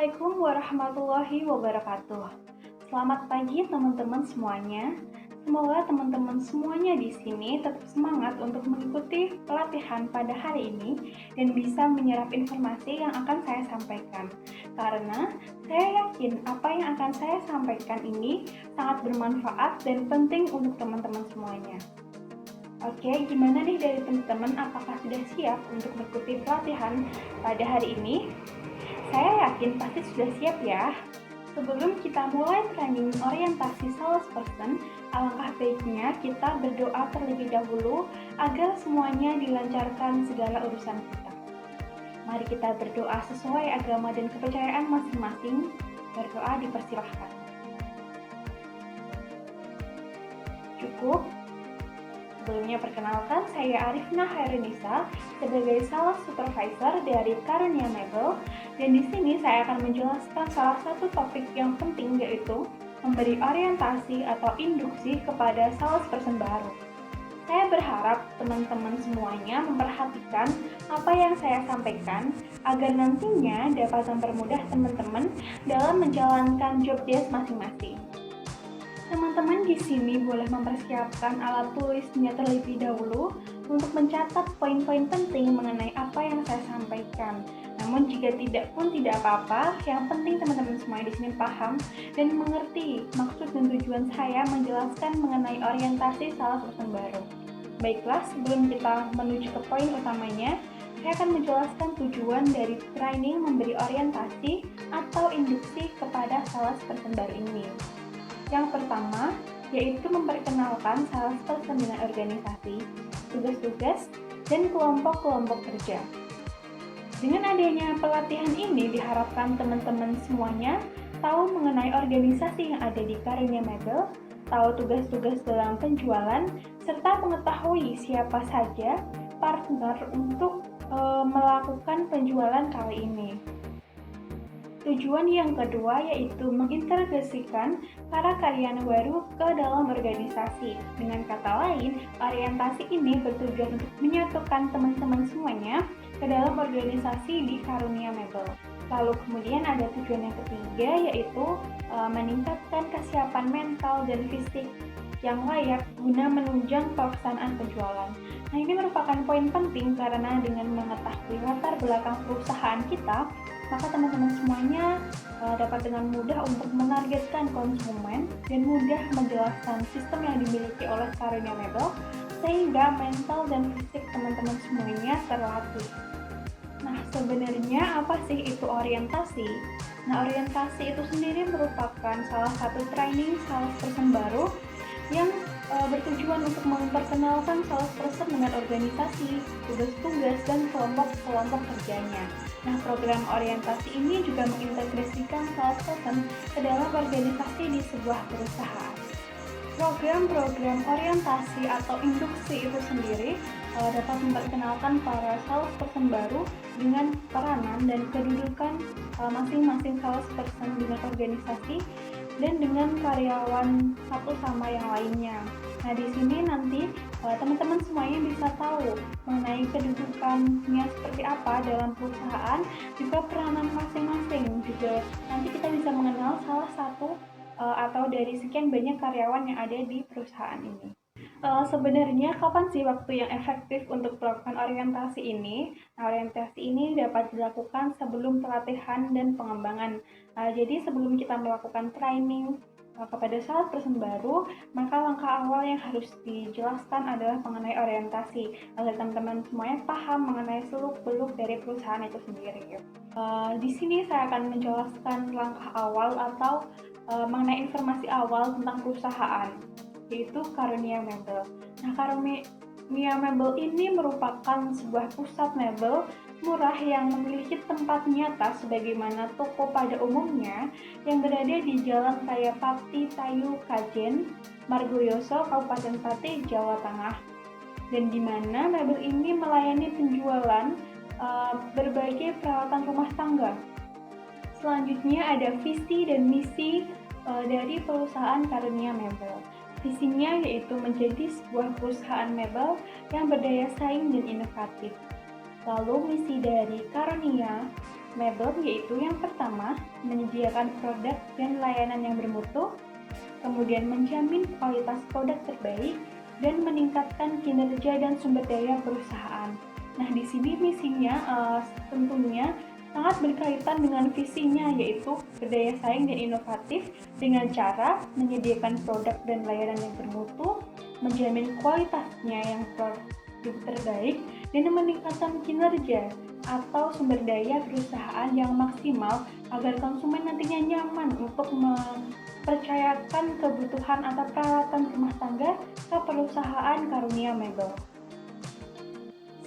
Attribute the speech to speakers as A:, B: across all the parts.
A: Assalamualaikum warahmatullahi wabarakatuh. Selamat pagi teman-teman semuanya. Semoga teman-teman semuanya di sini tetap semangat untuk mengikuti pelatihan pada hari ini dan bisa menyerap informasi yang akan saya sampaikan. Karena saya yakin apa yang akan saya sampaikan ini sangat bermanfaat dan penting untuk teman-teman semuanya. Oke, gimana nih dari teman-teman? Apakah sudah siap untuk mengikuti pelatihan pada hari ini? Saya yakin pasti sudah siap ya. Sebelum kita mulai training orientasi salesperson, alangkah baiknya kita berdoa terlebih dahulu agar semuanya dilancarkan segala urusan kita. Mari kita berdoa sesuai agama dan kepercayaan masing-masing. Berdoa dipersilahkan. Cukup? Sebelumnya perkenalkan, saya Arifna Hairunisa sebagai Sales Supervisor dari Karunia Mebel, dan di sini saya akan menjelaskan salah satu topik yang penting, yaitu memberi orientasi atau induksi kepada salesperson baru. Saya berharap teman-teman semuanya memperhatikan apa yang saya sampaikan agar nantinya dapat mempermudah teman-teman dalam menjalankan job desk masing-masing. Teman-teman di sini boleh mempersiapkan alat tulisnya terlebih dahulu untuk mencatat poin-poin penting mengenai apa yang saya sampaikan. Namun jika tidak pun tidak apa-apa, yang penting teman-teman semua di sini paham dan mengerti maksud dan tujuan saya menjelaskan mengenai orientasi salesperson baru. Baiklah, sebelum kita menuju ke poin utamanya, saya akan menjelaskan tujuan dari training memberi orientasi atau induksi kepada salesperson baru ini. Yang pertama, yaitu memperkenalkan salesperson dengan organisasi, tugas-tugas, dan kelompok-kelompok kerja. Dengan adanya pelatihan ini, diharapkan teman-teman semuanya tahu mengenai organisasi yang ada di Karunia Mebel, tahu tugas-tugas dalam penjualan, serta mengetahui siapa saja partner untuk melakukan penjualan kali ini. Tujuan yang kedua yaitu mengintegrasikan para karyawan baru ke dalam organisasi. Dengan kata lain, orientasi ini bertujuan untuk menyatukan teman-teman semuanya ke dalam organisasi di Karunia Mebel. Lalu kemudian ada tujuan yang ketiga yaitu meningkatkan kesiapan mental dan fisik yang layak guna menunjang pelaksanaan penjualan. Nah, ini merupakan poin penting karena dengan mengetahui latar belakang perusahaan kita, maka teman-teman semuanya dapat dengan mudah untuk menargetkan konsumen dan mudah menjelaskan sistem yang dimiliki oleh Karunia Mebel sehingga mental dan fisik teman-teman semuanya terlatih. Nah, sebenarnya apa sih itu orientasi? Nah, orientasi itu sendiri merupakan salah satu training salesperson baru yang bertujuan untuk memperkenalkan salesperson dengan organisasi, tugas-tugas, dan kelompok-kelompok kerjanya. Nah, program orientasi ini juga mengintegrasikan salesperson ke dalam organisasi di sebuah perusahaan. Program-program orientasi atau induksi itu sendiri dapat memperkenalkan para salesperson baru dengan peranan dan kedudukan masing-masing salesperson dengan organisasi dan dengan karyawan satu sama yang lainnya. Nah, di sini nanti teman-teman semuanya bisa tahu mengenai kedudukannya seperti apa dalam perusahaan, juga peranan masing-masing. Juga nanti kita bisa mengenal salah satu atau dari sekian banyak karyawan yang ada di perusahaan ini. Sebenarnya kapan sih waktu yang efektif untuk melakukan orientasi ini? Nah, orientasi ini dapat dilakukan sebelum pelatihan dan pengembangan. Jadi sebelum kita melakukan training kepada salesperson baru, maka langkah awal yang harus dijelaskan adalah mengenai orientasi agar teman-teman semuanya paham mengenai seluk-beluk dari perusahaan itu sendiri. Di sini saya akan menjelaskan langkah awal atau mengenai informasi awal tentang perusahaan, yaitu Karunia Mebel. Nah, Karunia Mebel ini merupakan sebuah pusat mebel murah yang memiliki tempat nyata sebagaimana toko pada umumnya yang berada di Jalan Raya Pati Tayu Kajen, Margoyoso, Kabupaten Pati, Jawa Tengah. Dan di mana mebel ini melayani penjualan berbagai peralatan rumah tangga. Selanjutnya ada visi dan misi dari perusahaan Karunia Mebel. Visinya yaitu menjadi sebuah perusahaan mebel yang berdaya saing dan inovatif. Lalu misi dari Karunia mebel, yaitu yang pertama, menyediakan produk dan layanan yang bermutu, kemudian menjamin kualitas produk terbaik, dan meningkatkan kinerja dan sumber daya perusahaan. Nah, di sini misinya tentunya sangat berkaitan dengan visinya, yaitu berdaya saing dan inovatif dengan cara menyediakan produk dan layanan yang bermutu, menjamin kualitasnya yang terbaik, dan meningkatkan kinerja atau sumber daya perusahaan yang maksimal agar konsumen nantinya nyaman untuk mempercayakan kebutuhan atau peralatan rumah tangga ke perusahaan Karunia Mebel.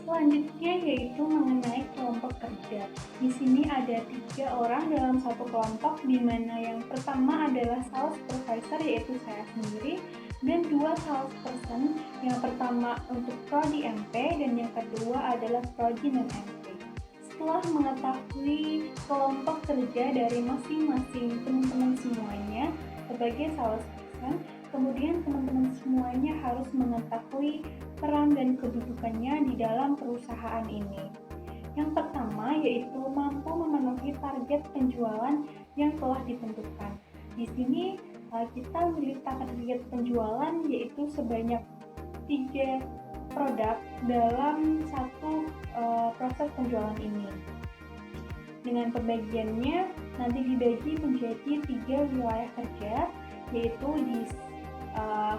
A: Selanjutnya yaitu mengenai kelompok kerja. Di sini ada 3 orang dalam satu kelompok, di mana yang pertama adalah sales supervisor, yaitu saya sendiri, dan 2 salesperson. Yang pertama untuk prodi MP dan yang kedua adalah prodi non-MP. Setelah mengetahui kelompok kerja dari masing-masing teman-teman semuanya sebagai salesperson, kemudian teman-teman semuanya harus mengetahui peran dan kedudukannya di dalam perusahaan ini. Yang pertama yaitu mampu memenuhi target penjualan yang telah ditentukan. Di sini kita memiliki target penjualan yaitu sebanyak 3 produk dalam satu proses penjualan ini. Dengan pembagiannya nanti dibagi menjadi 3 wilayah kerja, yaitu di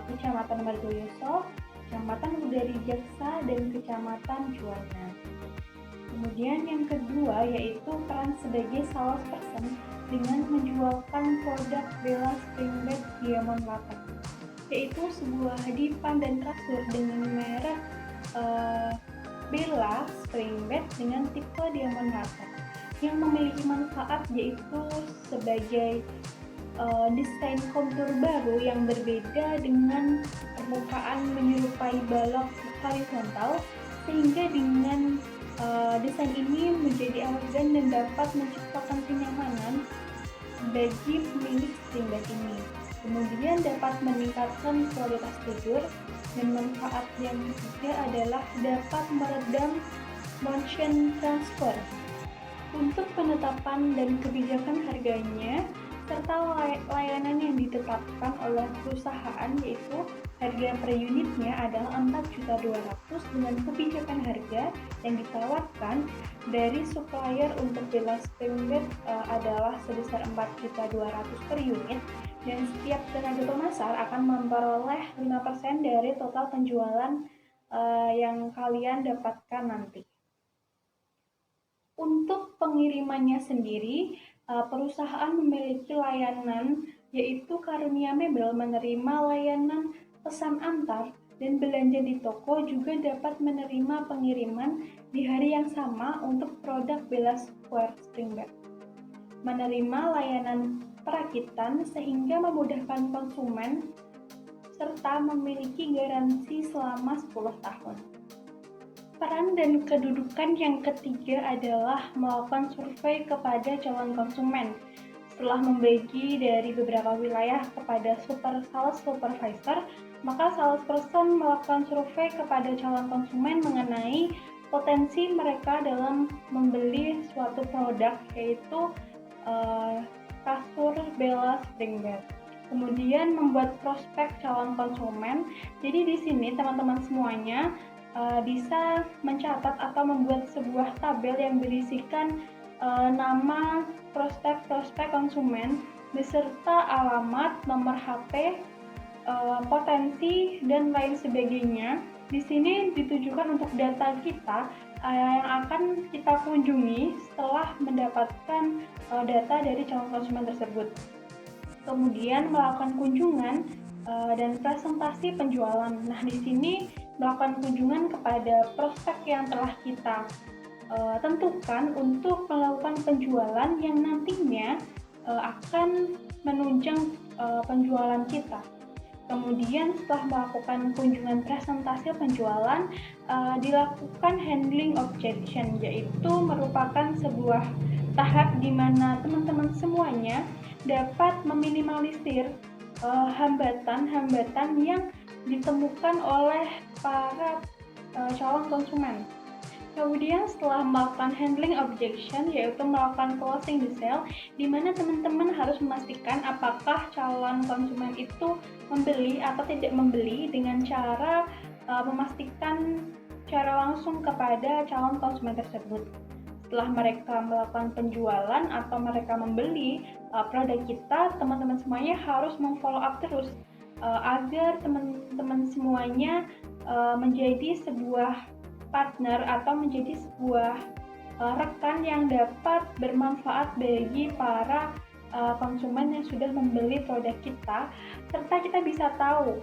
A: Kecamatan Margoyoso, Kecamatan Udari Jaksa, dan Kecamatan Juwana. Kemudian yang kedua yaitu peran sebagai salesperson dengan menjualkan produk Bella Springbed Diamond Latex, yaitu sebuah dipan dan kasur dengan merek Bella Springbed dengan tipe Diamond Latex yang memiliki manfaat yaitu sebagai desain kontur baru yang berbeda dengan permukaan menyerupai balok horizontal, sehingga dengan desain ini menjadi elegan dan dapat menciptakan kenyamanan bagi pemilik springbed ini. Kemudian dapat meningkatkan kualitas tidur, dan manfaat yang ketiga adalah dapat meredam motion transfer. Untuk penetapan dan kebijakan harganya serta layanan yang ditetapkan oleh perusahaan, yaitu harga per unitnya adalah 4.200.000 dengan kebijakan harga yang ditawarkan dari supplier untuk Bella Springbed adalah sebesar 4.200.000 per unit, dan setiap tenaga pemasar akan memperoleh 5% dari total penjualan yang kalian dapatkan nanti. Untuk pengirimannya sendiri, perusahaan memiliki layanan yaitu Karunia Mebel menerima layanan pesan antar, dan belanja di toko juga dapat menerima pengiriman di hari yang sama untuk produk Bella Springbed. Menerima layanan perakitan sehingga memudahkan konsumen serta memiliki garansi selama 10 tahun. Peran dan kedudukan yang ketiga adalah melakukan survei kepada calon konsumen. Setelah membagi dari beberapa wilayah kepada sales supervisor, maka salesperson melakukan survei kepada calon konsumen mengenai potensi mereka dalam membeli suatu produk, yaitu kasur Bella Springbed. Kemudian membuat prospek calon konsumen. Jadi di sini teman-teman semuanya bisa mencatat atau membuat sebuah tabel yang berisikan nama prospek konsumen beserta alamat, nomor HP, potensi, dan lain sebagainya. Di sini ditujukan untuk data kita yang akan kita kunjungi setelah mendapatkan data dari calon konsumen tersebut. Kemudian melakukan kunjungan dan presentasi penjualan. Nah, di sini melakukan kunjungan kepada prospek yang telah kita tentukan untuk melakukan penjualan yang nantinya akan menunjang penjualan kita. Kemudian setelah melakukan kunjungan presentasi penjualan, dilakukan handling objection, yaitu merupakan sebuah tahap di mana teman-teman semuanya dapat meminimalisir hambatan-hambatan yang ditemukan oleh para calon konsumen. Kemudian setelah melakukan handling objection, yaitu melakukan closing the sale, di mana teman-teman harus memastikan apakah calon konsumen itu membeli atau tidak membeli dengan cara memastikan cara langsung kepada calon konsumen tersebut. Setelah mereka melakukan penjualan atau mereka membeli produk kita, teman-teman semuanya harus memfollow up terus agar teman-teman semuanya menjadi sebuah partner atau menjadi sebuah rekan yang dapat bermanfaat bagi para konsumen yang sudah membeli produk kita, serta kita bisa tahu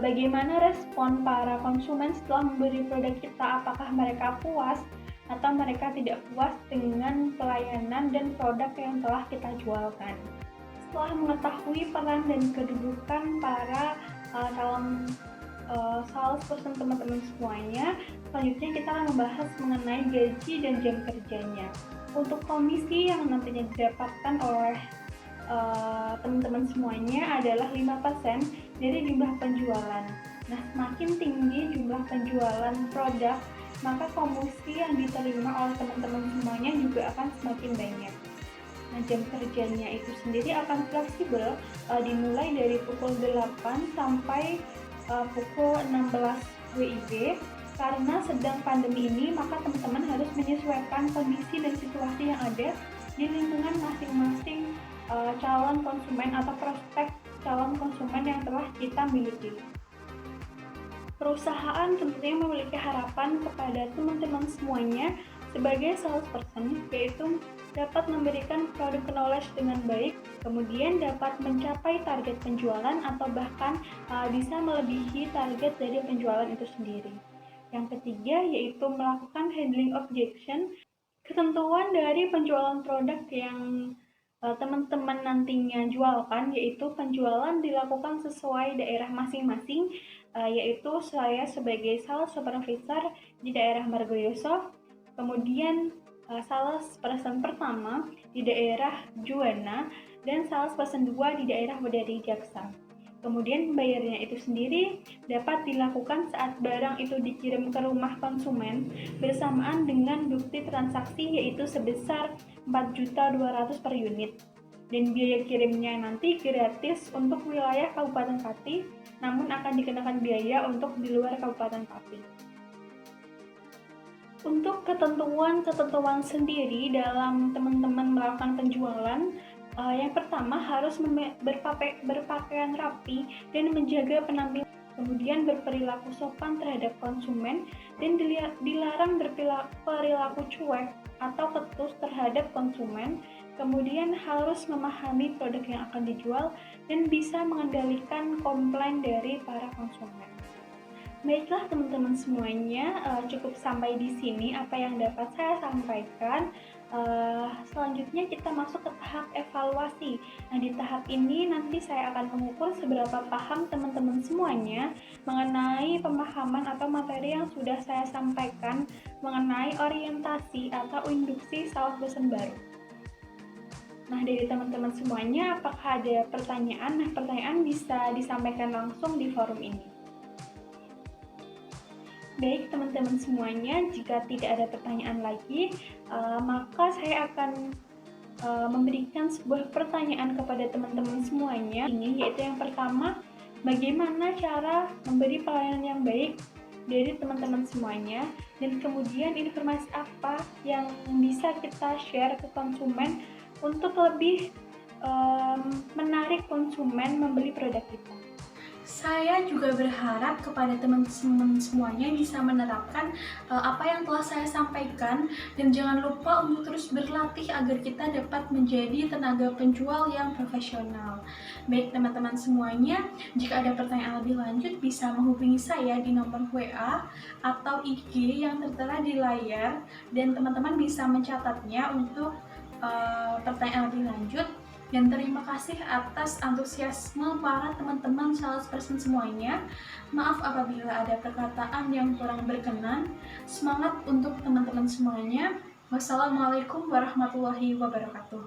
A: bagaimana respon para konsumen setelah membeli produk kita, apakah mereka puas atau mereka tidak puas dengan pelayanan dan produk yang telah kita jualkan. Setelah mengetahui peran dan kedudukan para calon salesperson teman-teman semuanya, selanjutnya kita akan membahas mengenai gaji dan jam kerjanya. Untuk komisi yang nantinya didapatkan oleh teman-teman semuanya adalah 5% dari jumlah penjualan. Nah, semakin tinggi jumlah penjualan produk, maka komisi yang diterima oleh teman-teman semuanya juga akan semakin banyak. Nah, jam kerjanya itu sendiri akan fleksibel, dimulai dari pukul 8 sampai pukul 16 WIB. Karena sedang pandemi ini, maka teman-teman harus menyesuaikan kondisi dan situasi yang ada di lingkungan masing-masing calon konsumen atau prospek calon konsumen yang telah kita miliki. Perusahaan tentunya memiliki harapan kepada teman-teman semuanya sebagai salesperson, yaitu dapat memberikan produk knowledge dengan baik, kemudian dapat mencapai target penjualan atau bahkan bisa melebihi target dari penjualan itu sendiri. Yang ketiga yaitu melakukan handling objection, ketentuan dari penjualan produk yang teman-teman nantinya jualkan, yaitu penjualan dilakukan sesuai daerah masing-masing, yaitu saya sebagai sales supervisor di daerah Margoyoso, kemudian sales person pertama di daerah Juwana, dan sales person 2 di daerah Wedari Jaksa. Kemudian pembayarannya itu sendiri dapat dilakukan saat barang itu dikirim ke rumah konsumen bersamaan dengan bukti transaksi, yaitu sebesar 4.200.000 per unit. Dan biaya kirimnya nanti gratis untuk wilayah Kabupaten Pati, namun akan dikenakan biaya untuk di luar Kabupaten Pati. Untuk ketentuan sendiri dalam teman-teman melakukan penjualan, yang pertama harus berpakaian rapi dan menjaga penampilan, kemudian berperilaku sopan terhadap konsumen dan dilarang berperilaku cuek atau ketus terhadap konsumen, kemudian harus memahami produk yang akan dijual dan bisa mengendalikan komplain dari para konsumen. Baiklah teman-teman semuanya, cukup sampai di sini apa yang dapat saya sampaikan. Selanjutnya kita masuk ke tahap evaluasi. Nah, di tahap ini nanti saya akan mengukur seberapa paham teman-teman semuanya mengenai pemahaman atau materi yang sudah saya sampaikan mengenai orientasi atau induksi salesperson baru. Nah, dari teman-teman semuanya, apakah ada pertanyaan? Nah, pertanyaan bisa disampaikan langsung di forum ini. Baik teman-teman semuanya, jika tidak ada pertanyaan lagi, maka saya akan memberikan sebuah pertanyaan kepada teman-teman semuanya. Ini yaitu yang pertama, bagaimana cara memberi pelayanan yang baik dari teman-teman semuanya, dan kemudian informasi apa yang bisa kita share ke konsumen untuk lebih menarik konsumen membeli produk kita.
B: Saya juga berharap kepada teman-teman semuanya bisa menerapkan apa yang telah saya sampaikan, dan jangan lupa untuk terus berlatih agar kita dapat menjadi tenaga penjual yang profesional. Baik teman-teman semuanya, jika ada pertanyaan lebih lanjut bisa menghubungi saya di nomor WA atau IG yang tertera di layar, dan teman-teman bisa mencatatnya untuk pertanyaan lebih lanjut. Dan terima kasih atas antusiasme para teman-teman salesperson semuanya. Maaf apabila ada perkataan yang kurang berkenan. Semangat untuk teman-teman semuanya. Wassalamualaikum warahmatullahi wabarakatuh.